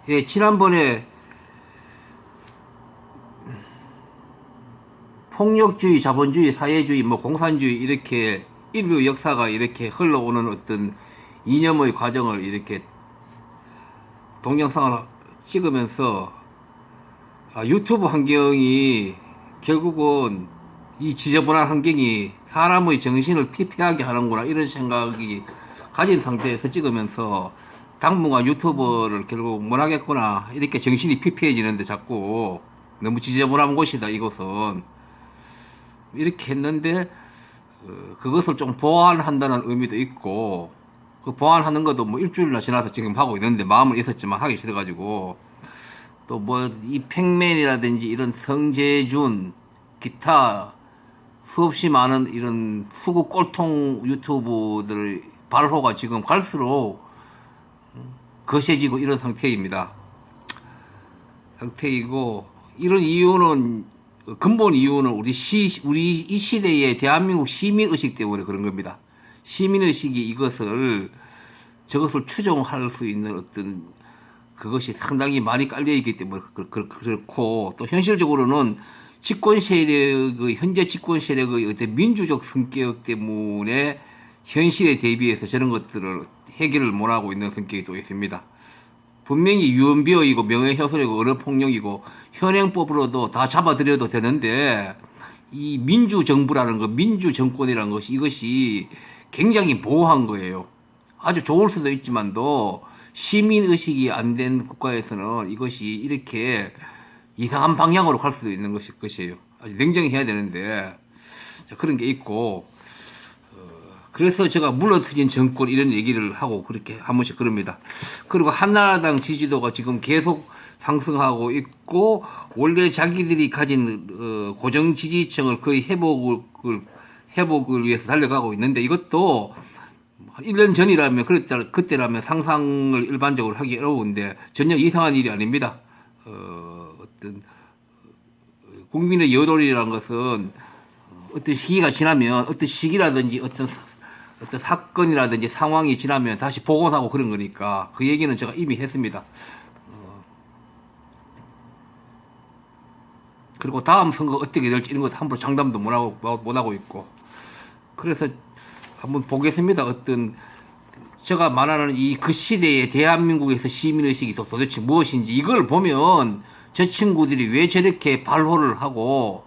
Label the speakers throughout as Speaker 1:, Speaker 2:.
Speaker 1: 예, 지난번에 폭력주의, 자본주의, 사회주의, 뭐 공산주의 이렇게 인류 역사가 이렇게 흘러오는 어떤 이념의 과정을 이렇게 동영상을 찍으면서 유튜브 환경이 결국은 이 지저분한 환경이 사람의 정신을 피폐하게 하는구나 이런 생각이 가진 상태에서 찍으면서 당분간 유튜버를 결국 못 하겠구나 이렇게 정신이 피폐해지는데 자꾸 너무 지저분한 곳이다 이곳은 이렇게 했는데 그것을 좀 보완한다는 의미도 있고 그 보완하는 것도 뭐 일주일이나 지나서 지금 하고 있는데 마음은 있었지만 하기 싫어가지고 또 뭐 이 팩맨이라든지 이런 성재준 기타 수없이 많은 이런 수구 꼴통 유튜브들 발호가 지금 갈수록 거세지고 이런 상태이고 이런 이유는 근본 이유는 우리 이 시대의 대한민국 시민 의식 때문에 그런 겁니다. 시민 의식이 저것을 추종할 수 있는 어떤 그것이 상당히 많이 깔려 있기 때문에 그렇고 또 현실적으로는 현재 집권 세력의 어떤 민주적 성격 때문에 현실에 대비해서 저런 것들을 해결을 못하고 있는 성격이 또 있습니다. 분명히 유언비어이고 명예훼손이고 언어폭력이고 현행법으로도 다 잡아들여도 되는데 이 민주정부라는 것, 민주정권이라는 것이 이것이 굉장히 모호한 거예요. 아주 좋을 수도 있지만도 시민의식이 안 된 국가에서는 이것이 이렇게 이상한 방향으로 갈 수도 있는 것이에요. 아주 냉정히 해야 되는데 그런 게 있고 그래서 제가 물러터진 정권 이런 얘기를 하고 그렇게 한 번씩 그럽니다. 그리고 한나라당 지지도가 지금 계속 상승하고 있고 원래 자기들이 가진 고정 지지층을 거의 회복을 위해서 달려가고 있는데 이것도 1년 전이라면 그때라면 상상을 일반적으로 하기 어려운데 전혀 이상한 일이 아닙니다. 어떤 국민의 여론이라는 것은 어떤 시기가 지나면 어떤 시기라든지 어떤 사건이라든지 상황이 지나면 다시 복원하고 그런 거니까 그 얘기는 제가 이미 했습니다. 그리고 다음 선거 어떻게 될지 이런 것도 함부로 장담도 못하고 있고 그래서 한번 보겠습니다. 제가 말하는 그 시대의 대한민국에서 시민의식이 도대체 무엇인지 이걸 보면 저 친구들이 왜 저렇게 발호를 하고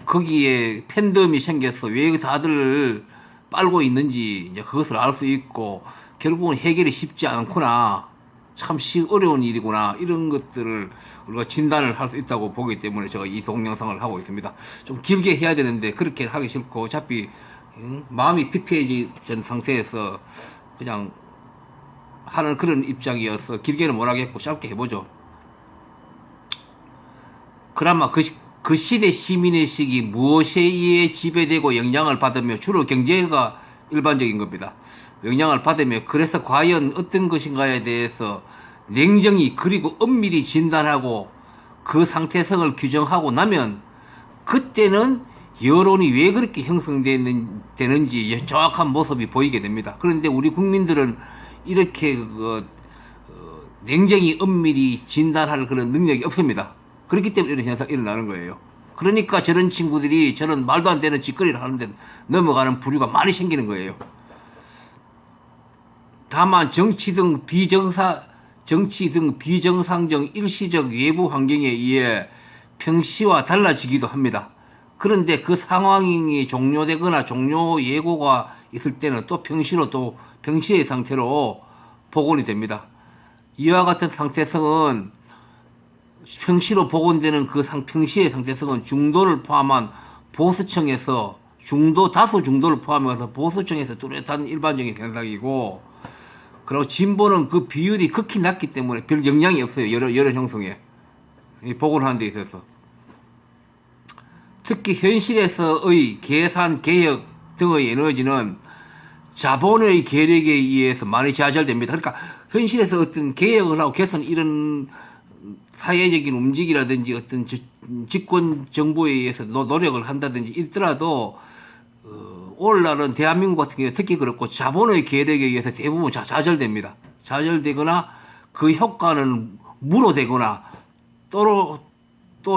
Speaker 1: 거기에 팬덤이 생겨서 왜 다들 빨고 있는지 이제 그것을 알 수 있고 결국은 해결이 쉽지 않구나 참 어려운 일이구나 이런 것들을 우리가 진단을 할 수 있다고 보기 때문에 제가 이 동영상을 하고 있습니다. 좀 길게 해야 되는데 그렇게 하기 싫고 어차피 마음이 피폐해진 상태에서 그냥 하는 그런 입장이어서 길게는 못 하겠고 짧게 해보죠. 그나마 그 시대 시민의식이 무엇에 의해 지배되고 영향을 받으며 주로 경제가 일반적인 겁니다. 영향을 받으며 그래서 과연 어떤 것인가에 대해서 냉정히 그리고 엄밀히 진단하고 그 상태성을 규정하고 나면 그때는 여론이 왜 그렇게 형성되는지 정확한 모습이 보이게 됩니다. 그런데 우리 국민들은 이렇게 냉정히 엄밀히 진단할 그런 능력이 없습니다. 그렇기 때문에 이런 현상이 일어나는 거예요. 그러니까 저런 친구들이 저런 말도 안 되는 짓거리를 하는데 넘어가는 부류가 많이 생기는 거예요. 다만 정치 등 비정상적 일시적 외부 환경에 의해 평시와 달라지기도 합니다. 그런데 그 상황이 종료되거나 종료 예고가 있을 때는 또 평시의 상태로 복원이 됩니다. 이와 같은 상태성은 평시로 복원되는 평시의 상태성은 중도를 포함한 보수층에서 다수 중도를 포함해서 보수층에서 뚜렷한 일반적인 현상이고 그리고 진보는 그 비율이 극히 낮기 때문에 별 영향이 없어요. 여론 형성에 복원하는 데 있어서 특히 현실에서의 계산, 개혁 등의 에너지는 자본의 계력에 의해서 많이 좌절됩니다. 그러니까 현실에서 어떤 개혁을 하고 개선 이런 사회적인 움직이라든지 어떤 집권 정부에 의해서 노력을 한다든지 있더라도 오늘날은 대한민국 같은 경우 특히 그렇고 자본의 계력에 의해서 대부분 좌절됩니다. 좌절되거나 그 효과는 무로되거나 또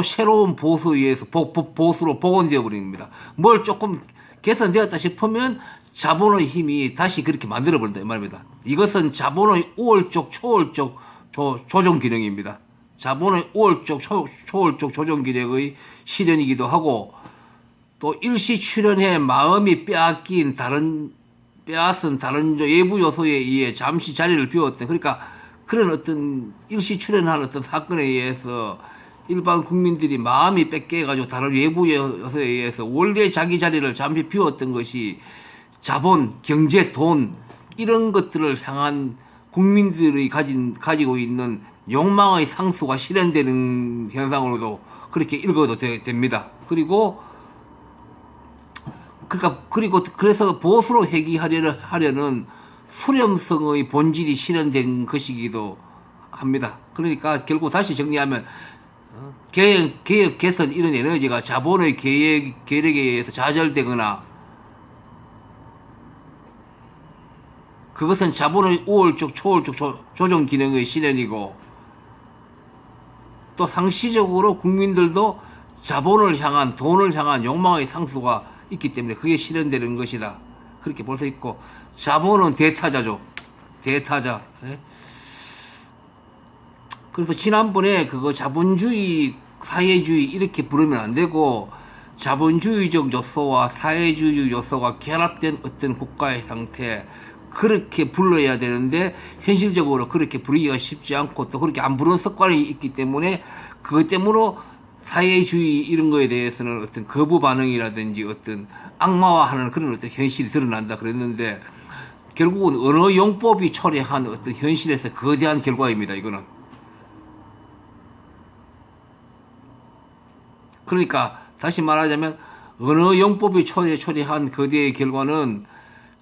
Speaker 1: 새로운 보수에 의해서 보수로 복원되어 버립니다. 뭘 조금 개선되었다 싶으면 자본의 힘이 다시 그렇게 만들어 버린다 이 말입니다. 이것은 자본의 우월적 초월적 조정 기능입니다. 자본의 우월적 초월적 조정 기능의 실현이기도 하고, 또 일시 출현해 마음이 빼앗은 다른 외부 요소에 의해 잠시 자리를 비웠던, 그러니까 그런 어떤 일시 출현한 어떤 사건에 의해서 일반 국민들이 마음이 뺏겨가지고 다른 외부 요소에 의해서 원래 자기 자리를 잠시 비웠던 것이 자본, 경제, 돈 이런 것들을 향한 국민들이 가지고 있는 욕망의 상수가 실현되는 현상으로도 그렇게 읽어도 됩니다. 그래서 보수로 회귀하려는 수렴성의 본질이 실현된 것이기도 합니다. 그러니까 결국 다시 정리하면 개혁, 개선 이런 에너지가 자본의 계력에 의해서 좌절되거나, 그것은 자본의 우월적, 초월적 조정 기능의 실현이고, 또 상시적으로 국민들도 자본을 향한, 돈을 향한 욕망의 상수가 있기 때문에 그게 실현되는 것이다. 그렇게 볼 수 있고, 자본은 대타자죠. 대타자. 예? 그래서 지난번에 그거 자본주의, 사회주의 이렇게 부르면 안 되고, 자본주의적 요소와 사회주의 요소가 결합된 어떤 국가의 형태, 그렇게 불러야 되는데 현실적으로 그렇게 부르기가 쉽지 않고, 또 그렇게 안 부르는 습관이 있기 때문에 그것 때문에 사회주의 이런 거에 대해서는 어떤 거부 반응이라든지 어떤 악마화하는 그런 어떤 현실이 드러난다 그랬는데, 결국은 언어 용법이 초래한 어떤 현실에서 거대한 결과입니다. 이거는. 그러니까 다시 말하자면 언어 용법이 초래한 거대의 결과는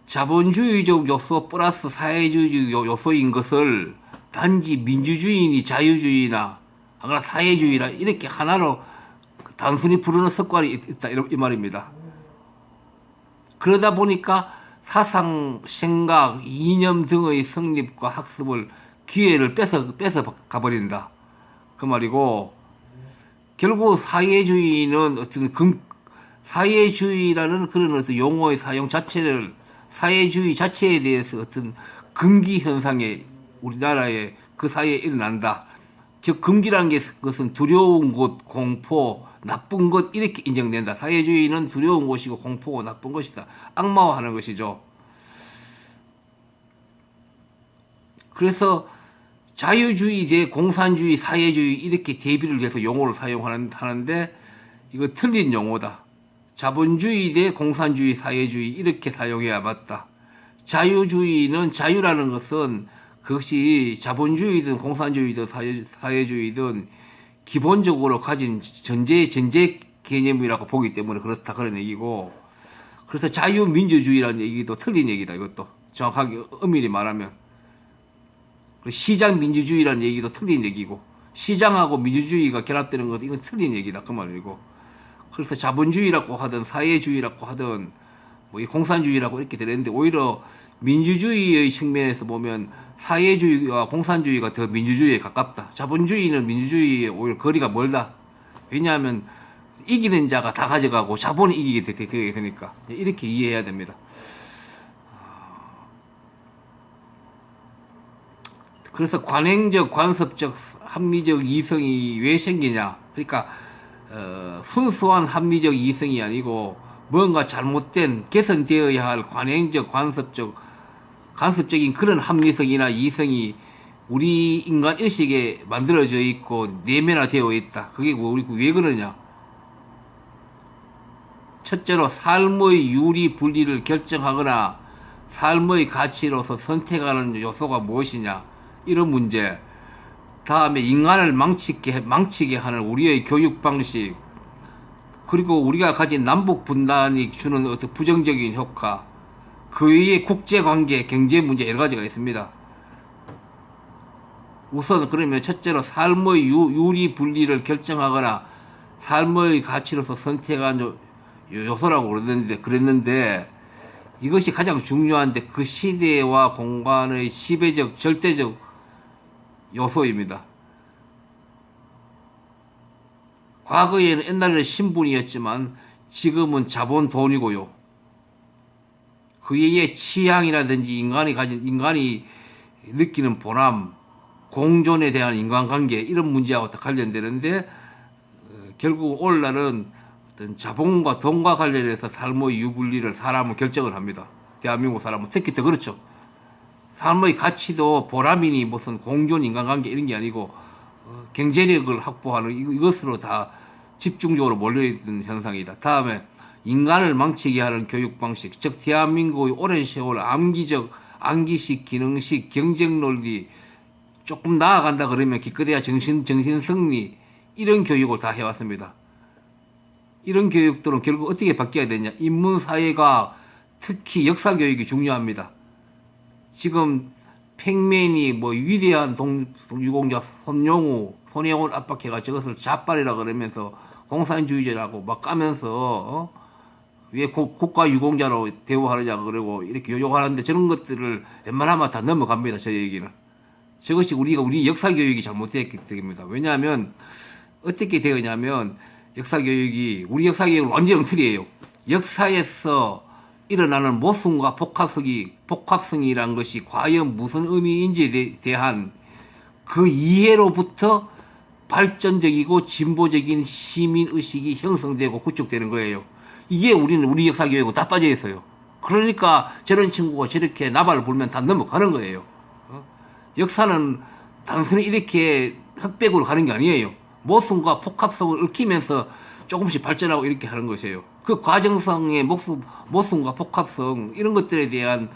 Speaker 1: 자본주의적 요소 플러스 사회주의 요소인 것을 단지 민주주의니 자유주의나 사회주의라 이렇게 하나로 단순히 부르는 습관이 있다 이 말입니다. 그러다 보니까 사상, 생각, 이념 등의 성립과 학습을 기회를 뺏어 가버린다 그 말이고, 결국 사회주의는 사회주의라는 그런 어떤 용어의 사용 자체를, 사회주의 자체에 대해서 어떤 금기 현상에 우리나라의 그 사회에 일어난다. 즉 금기라는 것은 두려운 것, 공포, 나쁜 것 이렇게 인정된다. 사회주의는 두려운 것이고 공포고 나쁜 것이다. 악마화하는 것이죠. 그래서 자유주의 대 공산주의, 사회주의 이렇게 대비를 해서 용어를 사용하는데 이거 틀린 용어다. 자본주의 대 공산주의, 사회주의 이렇게 사용해야 맞다. 자유주의는, 자유라는 것은 그것이 자본주의든 공산주의든 사회주의든 기본적으로 가진 전제 개념이라고 보기 때문에 그렇다 그런 얘기고, 그래서 자유민주주의라는 얘기도 틀린 얘기다. 이것도 정확하게 엄밀히 말하면 시장 민주주의라는 얘기도 틀린 얘기고, 시장하고 민주주의가 결합되는 것도 이건 틀린 얘기다 그 말이고, 그래서 자본주의라고 하든 사회주의라고 하든 뭐 공산주의라고 이렇게 되는데, 오히려 민주주의의 측면에서 보면 사회주의와 공산주의가 더 민주주의에 가깝다. 자본주의는 민주주의에 오히려 거리가 멀다. 왜냐하면 이기는 자가 다 가져가고 자본이 이기게 되게 되니까. 이렇게 이해해야 됩니다. 그래서 관행적, 관습적, 합리적 이성이 왜 생기냐? 그러니까 순수한 합리적 이성이 아니고 뭔가 잘못된, 개선되어야 할 관행적, 관습적인 그런 합리성이나 이성이 우리 인간 의식에 만들어져 있고 내면화되어 있다. 그게 왜 그러냐? 첫째로 삶의 유리 분리를 결정하거나 삶의 가치로서 선택하는 요소가 무엇이냐, 이런 문제. 다음에 인간을 망치게 하는 우리의 교육 방식, 그리고 우리가 가진 남북 분단이 주는 어떤 부정적인 효과, 그 외에 국제관계, 경제 문제 여러 가지가 있습니다. 우선 그러면 첫째로 삶의 유리 분리를 결정하거나 삶의 가치로서 선택한 요소라고 그랬는데 이것이 가장 중요한데, 그 시대와 공간의 지배적, 절대적 요소입니다. 과거에는 옛날에는 신분이었지만 지금은 자본 돈이고요. 그의 취향이라든지 인간이 느끼는 보람, 공존에 대한 인간관계 이런 문제하고 관련되는데 결국 오늘날은 어떤 자본과 돈과 관련해서 삶의 유불리를 사람은 결정을 합니다. 대한민국 사람은 특히 더 그렇죠. 삶의 가치도 보람이니 무슨 공존 인간관계 이런 게 아니고 경제력을 확보하는 이것으로 다 집중적으로 몰려있는 현상이다. 다음에 인간을 망치게 하는 교육 방식, 즉 대한민국의 오랜 세월 암기식, 기능식, 경쟁 논리 조금 나아간다 그러면 기껏해야 정신 승리 이런 교육을 다 해왔습니다. 이런 교육들은 결국 어떻게 바뀌어야 되냐? 인문사회가 특히 역사 교육이 중요합니다. 지금 팽맨이 뭐 위대한 유공자 손영훈을 압박해가 저것을 좌빨이라 그러면서 공산주의자라고 막 까면서 왜 국가 유공자로 대우하느냐 그러고 이렇게 요구하는데 저런 것들을 웬만하면 다 넘어갑니다. 저 얘기는. 저것이 우리 역사 교육이 잘못됐기 때문입니다. 왜냐하면 어떻게 되었냐면 우리 역사 교육은 완전 틀이에요. 역사에서 일어나는 모순과 복합성이란 것이 과연 무슨 의미인지에 대한 그 이해로부터 발전적이고 진보적인 시민의식이 형성되고 구축되는 거예요. 이게 우리 역사 교육은 다 빠져 있어요. 그러니까 저런 친구가 저렇게 나발을 불면 다 넘어가는 거예요. 역사는 단순히 이렇게 흑백으로 가는 게 아니에요. 모순과 복합성을 얽히면서 조금씩 발전하고 이렇게 하는 것이에요. 그 과정성의 모순과 복합성 이런 것들에 대한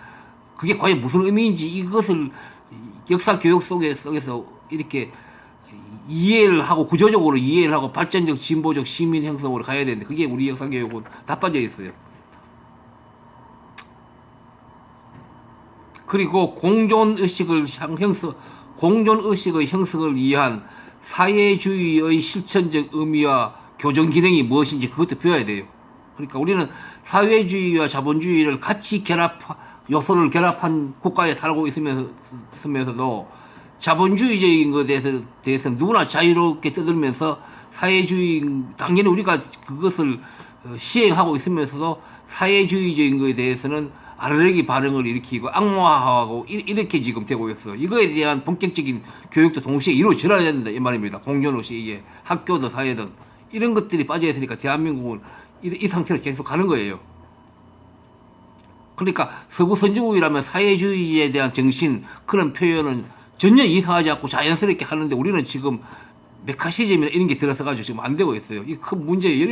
Speaker 1: 그게 과연 무슨 의미인지 이것을 역사 교육 속에서 이렇게 이해를 하고 구조적으로 이해를 하고 발전적 진보적 시민 형성으로 가야 되는데 그게 우리 역사 교육은 다 빠져 있어요. 그리고 공존의식의 형성을 위한 사회주의의 실천적 의미와 교정 기능이 무엇인지 그것도 배워야 돼요. 그러니까 우리는 사회주의와 자본주의를 같이 요소를 결합한 국가에 살고 있으면서도 자본주의적인 것에 대해서 누구나 자유롭게 떠들면서 사회주의, 당연히 우리가 그것을 시행하고 있으면서도 사회주의적인 것에 대해서는 알레르기 반응을 일으키고 악마화하고 이렇게 지금 되고 있어요. 이거에 대한 본격적인 교육도 동시에 이루어져야 된다 이 말입니다. 공존의식 이게 학교든 사회든 이런 것들이 빠져 있으니까 대한민국은 이 상태로 계속 가는 거예요. 그러니까 서구 선진국이라면 사회주의에 대한 정신 그런 표현은 전혀 이상하지 않고 자연스럽게 하는데 우리는 지금 메카시즘이나 이런 게 들어서가지고 지금 안 되고 있어요. 이 큰 문제예요.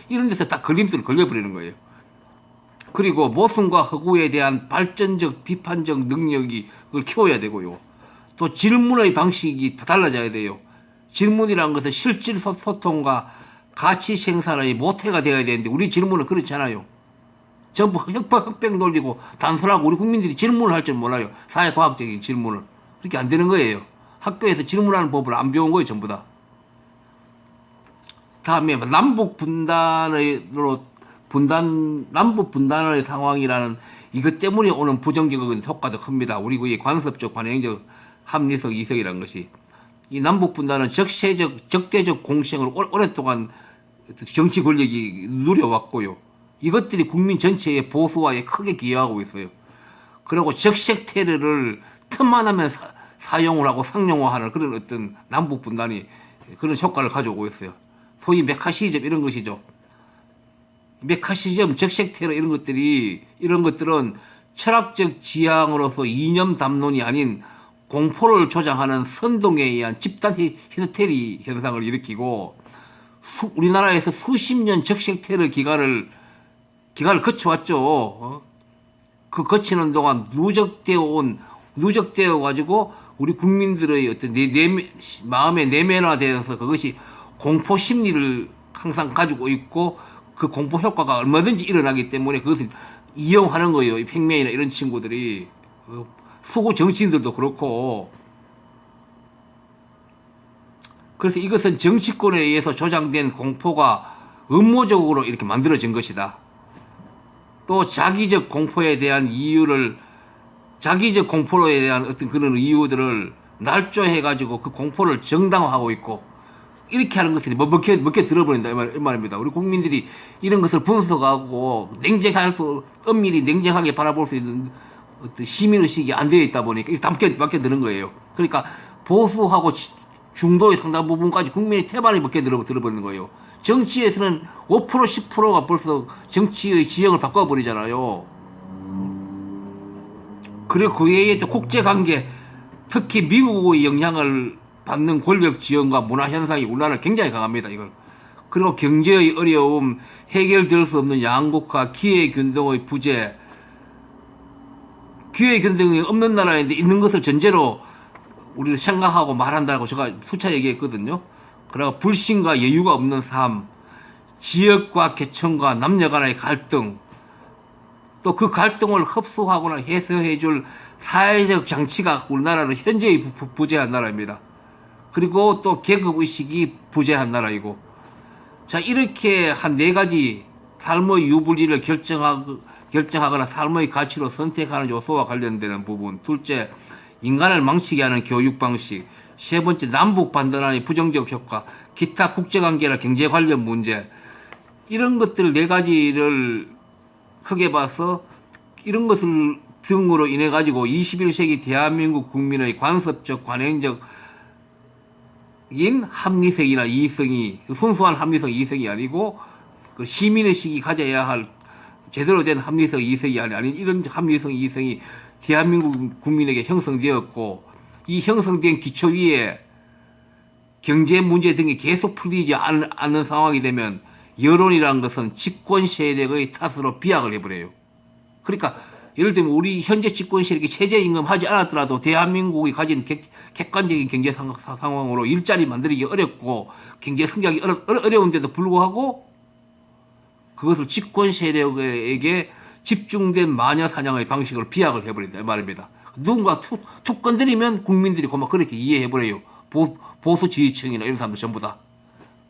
Speaker 1: 이런 데서 다 걸림돌을 걸려버리는 거예요. 그리고 모순과 허구에 대한 발전적 비판적 능력이 그걸 키워야 되고요. 또 질문의 방식이 달라져야 돼요. 질문이라는 것은 실질 소통과 가치 생산의 모태가 되어야 되는데 우리 질문은 그렇지 않아요. 전부 흑백 놀리고 단순하고 우리 국민들이 질문을 할 줄 몰라요. 사회과학적인 질문을. 그렇게 안 되는 거예요. 학교에서 질문하는 법을 안 배운 거예요. 전부 다. 다음에 남북 분단의 상황이라는 이것 때문에 오는 부정적인 효과도 큽니다. 우리 그 관습적, 관행적, 합리적, 이성이라는 것이. 이 남북 분단은 적대적 공생을 오랫동안 정치 권력이 누려왔고요. 이것들이 국민 전체의 보수화에 크게 기여하고 있어요. 그리고 적색 테러를 틈만 하면 사용을 하고 상용화하는 그런 어떤 남북 분단이 그런 효과를 가져오고 있어요. 소위 메카시즘 이런 것이죠. 메카시즘, 적색 테러 이런 것들은 철학적 지향으로서 이념 담론이 아닌 공포를 조장하는 선동에 의한 집단 히스테리 현상을 일으키고 우리나라에서 수십 년 적색 테러 기간을 거쳐왔죠. 그 거치는 동안 누적되어 가지고 우리 국민들의 어떤 마음에 내면화되어서 그것이 공포 심리를 항상 가지고 있고 그 공포 효과가 얼마든지 일어나기 때문에 그것을 이용하는 거예요. 이 팽맨이나 이런 친구들이. 수구 정치인들도 그렇고. 그래서 이것은 정치권에 의해서 조장된 공포가 음모적으로 이렇게 만들어진 것이다. 또 자기적 공포에 대한 어떤 그런 이유들을 날조해가지고 그 공포를 정당화하고 있고, 이렇게 하는 것들이 먹게 들어버린다 이 말입니다. 우리 국민들이 이런 것을 분석하고 엄밀히 냉정하게 바라볼 수 있는 어떤 시민의식이 안 되어 있다 보니까 이렇게 맞게 드는 거예요. 그러니까 보수하고 중도의 상당 부분까지 국민의 태반이 먹게 들어버리는 거예요. 정치에서는 5% 10%가 벌써 정치의 지형을 바꿔버리잖아요. 그리고 그에 의해 또 국제관계, 특히 미국의 영향을 받는 권력 지형과 문화 현상이 우리나라는 굉장히 강합니다. 이걸. 그리고 경제의 어려움, 해결될 수 없는 양극화, 기회균등의 부재, 기회균등이 없는 나라인데 있는 것을 전제로 우리를 생각하고 말한다고 제가 수차 얘기했거든요. 그리고 불신과 여유가 없는 삶, 지역과 계층과 남녀 간의 갈등, 또 그 갈등을 흡수하거나 해소해줄 사회적 장치가 우리나라는 현재의 부재한 나라입니다. 그리고 또 계급의식이 부재한 나라이고, 자, 이렇게 한 4가지 삶의 유불리를 결정하거나 삶의 가치로 선택하는 요소와 관련되는 부분. 둘째, 인간을 망치게 하는 교육 방식. 세 번째, 남북 반전의 부정적 효과. 기타 국제관계나 경제 관련 문제. 이런 것들 4가지를 크게 봐서 이런 것을 등으로 인해 가지고 21세기 대한민국 국민의 관습적, 관행적 인 합리성이나 이성이, 순수한 합리성 이성이 아니고 그 시민의식이 가져야 할 제대로 된 합리성 이성이 아닌 이런 합리성 이성이 대한민국 국민에게 형성되었고, 이 형성된 기초 위에 경제 문제 등이 계속 풀리지 않는 상황이 되면 여론이라는 것은 집권 세력의 탓으로 비약을 해버려요. 그러니까 예를 들면 우리 현재 집권 세력이 최저임금 하지 않았더라도 대한민국이 가진 객관적인 경제 상황으로 일자리 만들기 어렵고 경제 성장이 어려운데도 불구하고 그것을 집권 세력에게 집중된 마녀 사냥의 방식으로 비약을 해버린다 이 말입니다. 누군가 툭 건드리면 국민들이 고막 그렇게 이해해버려요. 보수 지지층이나 이런 사람들 전부 다.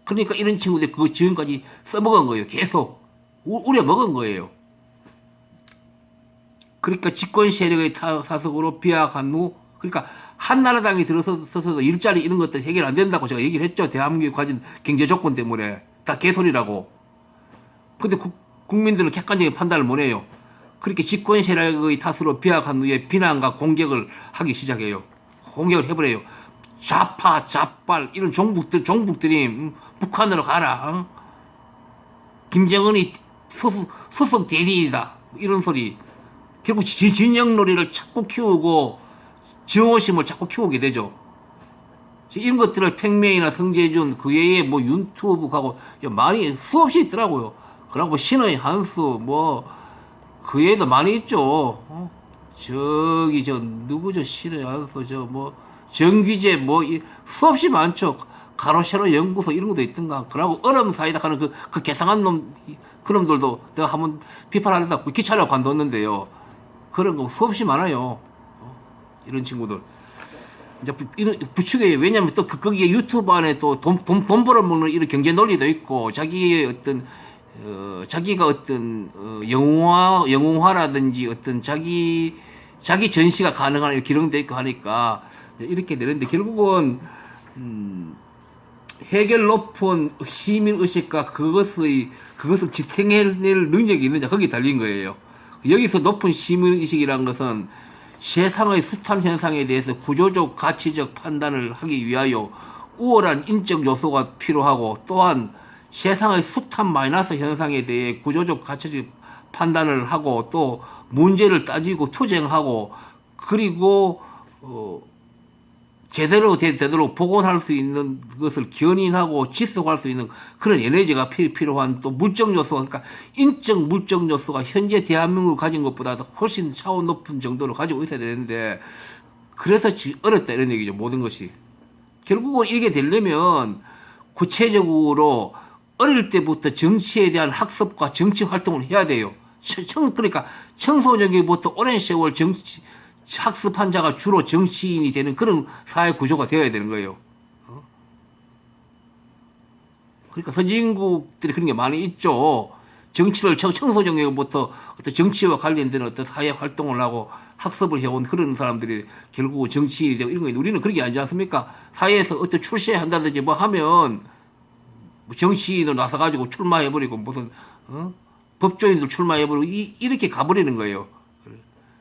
Speaker 1: 그러니까 이런 친구들이 그거 지금까지 써먹은 거예요. 계속 우려먹은 거예요. 그러니까 집권 세력의 사석으로 비약한 후, 그러니까 한나라당이 들어서도 일자리 이런 것들 해결 안 된다고 제가 얘기를 했죠. 대한민국이 가진 경제 조건 때문에. 다 개소리라고. 근데 국민들은 객관적인 판단을 못 해요. 그렇게 집권 세력의 탓으로 비약한 후에 비난과 공격을 하기 시작해요. 공격을 해버려요. 좌파, 좌빨 이런 종북들이 북한으로 가라. 김정은이 수석 대리이다. 이런 소리. 결국 진영놀이를 자꾸 키우고 증오심을 자꾸 키우게 되죠. 이런 것들을 팽명이나 성재준 그 외에 뭐 유튜브하고 많이 수없이 있더라고요. 그리고 신의 한수 그 외에도 많이 있죠. 저기 누구죠? 신의 한수 정규제 수없이 많죠. 가로세로 연구소 이런 것도 있던가. 그러고 얼음 사이다 하는 그 개상한 그놈들도 내가 한번 비판하려다 기차로 관뒀는데요. 그런 거 수없이 많아요. 이런 친구들. 이제 이런 부추겨요. 왜냐면 또 거기에 유튜브 안에 또 돈 벌어먹는 이런 경제 논리도 있고, 자기의 자기가 영웅화라든지 자기 전시가 가능한 이렇게 기록돼 있고 하니까 이렇게 되는데, 결국은, 해결 높은 시민의식과 그것을 지탱해낼 능력이 있느냐, 거기에 달린 거예요. 여기서 높은 시민의식이라는 것은 세상의 숱한 현상에 대해서 구조적, 가치적 판단을 하기 위하여 우월한 인적 요소가 필요하고, 또한 세상의 숱한 마이너스 현상에 대해 구조적, 가치적 판단을 하고, 또 문제를 따지고 투쟁하고, 그리고 제대로 복원할 수 있는 것을 견인하고 지속할 수 있는 그런 에너지가 필요한 또 물적 요소, 그러니까 인적 물적 요소가 현재 대한민국이 가진 것보다 훨씬 차원 높은 정도로 가지고 있어야 되는데, 그래서 어렵다 이런 얘기죠. 모든 것이. 결국은 이게 되려면 구체적으로 어릴 때부터 정치에 대한 학습과 정치 활동을 해야 돼요. 그러니까 청소년기부터 오랜 세월 학습한 자가 주로 정치인이 되는 그런 사회 구조가 되어야 되는 거예요. 그러니까 선진국들이 그런 게 많이 있죠. 정치를 청소년기부터 어떤 정치와 관련된 어떤 사회 활동을 하고 학습을 해온 그런 사람들이 결국은 정치인이 되고 이런 거예요. 우리는 그런 게 아니지 않습니까? 사회에서 어떤 출세한다든지 뭐 하면 뭐 정치인을 나서가지고 출마해버리고 무슨 법조인들 출마해버리고 이렇게 가버리는 거예요.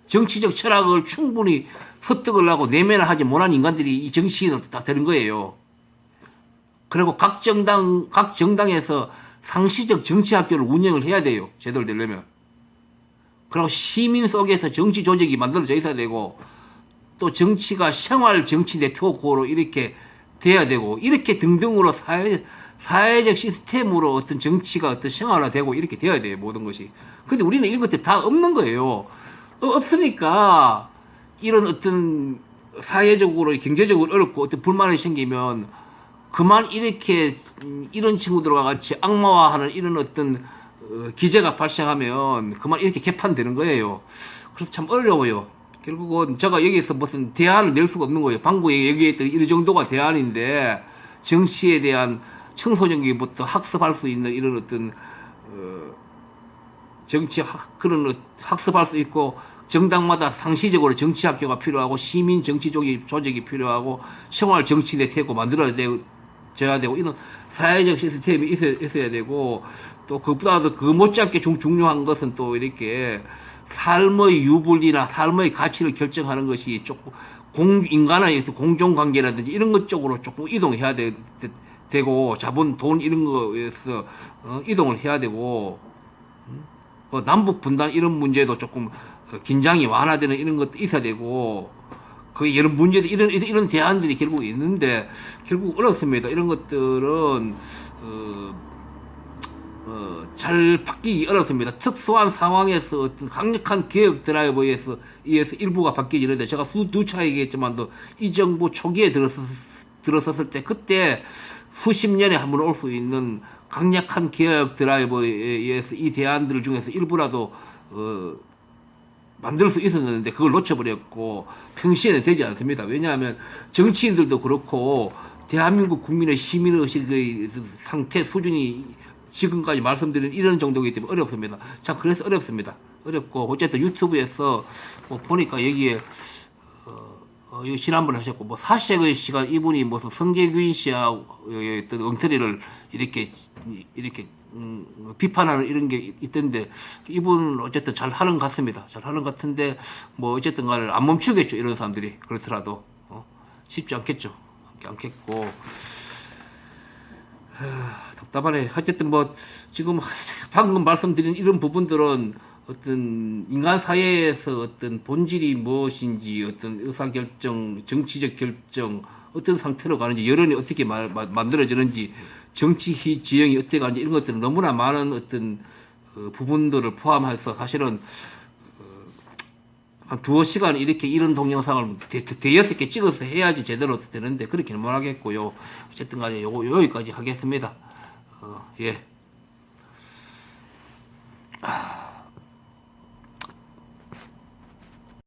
Speaker 1: 정치적 철학을 충분히 습득을 하고 내면을 하지 못한 인간들이 이 정치인으로 다 되는 거예요. 그리고 각 정당에서 상시적 정치학교를 운영을 해야 돼요. 제대로 되려면. 그리고 시민 속에서 정치 조직이 만들어져 있어야 되고, 또 정치가 생활 정치 네트워크로 이렇게 돼야 되고, 이렇게 등등으로 사회적 시스템으로 어떤 정치가 어떤 생활화되고 이렇게 돼야 돼요. 모든 것이. 근데 우리는 이런 것들 다 없는 거예요. 없으니까 이런 어떤 사회적으로 경제적으로 어렵고 어떤 불만이 생기면 그만 이렇게 이런 친구들과 같이 악마화하는 이런 어떤 기제가 발생하면 그만 이렇게 개판되는 거예요. 그래서 참 어려워요. 결국은 제가 여기에서 무슨 대안을 낼 수가 없는 거예요. 방구에 얘기했던 이 정도가 대안인데 정치에 대한 청소년기부터 학습할 수 있는 이런 어떤 그런 학습할 수 있고 정당마다 상시적으로 정치학교가 필요하고 시민 정치 조직이 필요하고 생활 정치 네트워크 만들어야 되고 이런 사회적 시스템이 있어야 되고 또 그보다도 그 못지않게 중요한 것은 또 이렇게 삶의 유불리나 삶의 가치를 결정하는 것이 조금 인간의 공정관계라든지 이런 것 쪽으로 조금 이동해야 되고 자본, 돈 이런 거에서 이동을 해야 되고 남북 분단 이런 문제도 조금 긴장이 완화되는 이런 것도 있어야 되고 그 이런 문제들 이런 대안들이 결국 있는데 결국 어렵습니다. 이런 것들은 잘 바뀌기 어렵습니다. 특수한 상황에서 어떤 강력한 개혁 드라이브에 의해서 일부가 바뀌지는데 제가 누차 얘기했지만도 이 정부 초기에 들어섰을 때 그때 수십 년에 한 번 올 수 있는 강력한 개혁 드라이브에 의해서 이 대안들 중에서 일부라도 만들 수 있었는데 그걸 놓쳐버렸고 평시에는 되지 않습니다. 왜냐하면 정치인들도 그렇고 대한민국 국민의 시민의식의 상태 수준이 지금까지 말씀드린 이런 정도이기 때문에 어렵습니다. 참 그래서 어렵습니다. 어렵고 어쨌든 유튜브에서 뭐 보니까 여기에 여기 지난번에 하셨고 뭐 사색의 시간 이분이 무슨 성재균 씨하고 어떤 엉터리를 이렇게 비판하는 이런 게 있던데 이분은 어쨌든 잘 하는 것 같습니다. 잘 하는 것 같은데 뭐 어쨌든 간에 안 멈추겠죠. 이런 사람들이 그렇더라도 쉽지 않겠죠. 않겠고 답답하네. 어쨌든 뭐 지금 방금 말씀드린 이런 부분들은 어떤 인간 사회에서 어떤 본질이 무엇인지 어떤 의사결정, 정치적 결정 어떤 상태로 가는지 여론이 어떻게 만들어지는지 정치 지형이 어떻게 가는지 이런 것들은 너무나 많은 어떤 부분들을 포함해서 사실은 한 2시간 이렇게 이런 동영상을 대여섯 개 찍어서 해야지 제대로 되는데 그렇게는 못 하겠고요. 어쨌든 간에 여기까지 하겠습니다. 예.